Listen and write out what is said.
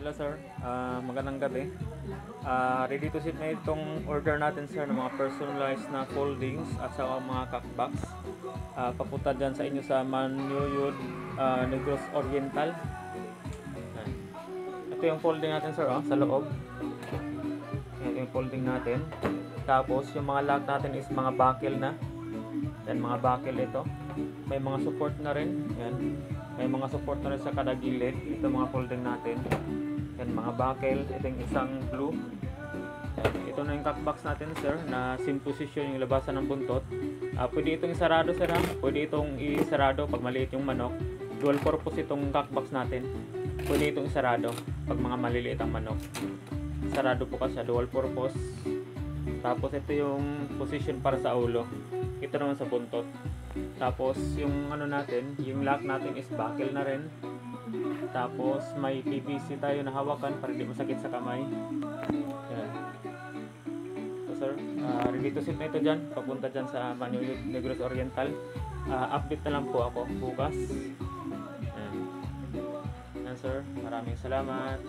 Hello sir, magandang gabi. Ready to ship na itong order natin sir ng mga personalized na foldings at saka mga cockbox. Papunta dyan sa inyo sa Manuyud, Negros Oriental. Ayan. Ito yung folding natin sir, sa loob. Ito yung folding natin. Tapos yung mga lock natin is mga buckle na. Yan, mga buckle ito. May mga support na rin. Yan. May mga support na rin sa kada gilid. Ito mga folding natin. Yan, mga buckle. Ito yung isang blue. Yan. Ito na yung cockbox natin sir, na same position yung labasan ng buntot. Pwede itong isarado sir, pwede itong isarado pag maliit yung manok. Dual purpose itong cockbox natin. Pwede itong isarado pag mga maliliit ang manok. Sarado po kasi dual purpose. Tapos ito yung position para sa ulo. Ito naman sa buntot. Tapos yung ano natin, yung lock natin is buckle na rin. Tapos may PVC tayo na hawakan para hindi masakit sa kamay. Yan. So sir, ready to ship na ito dyan. Papunta dyan sa Manuyud, Negros Oriental. Update na lang po ako bukas. Yan. Yan sir, maraming salamat.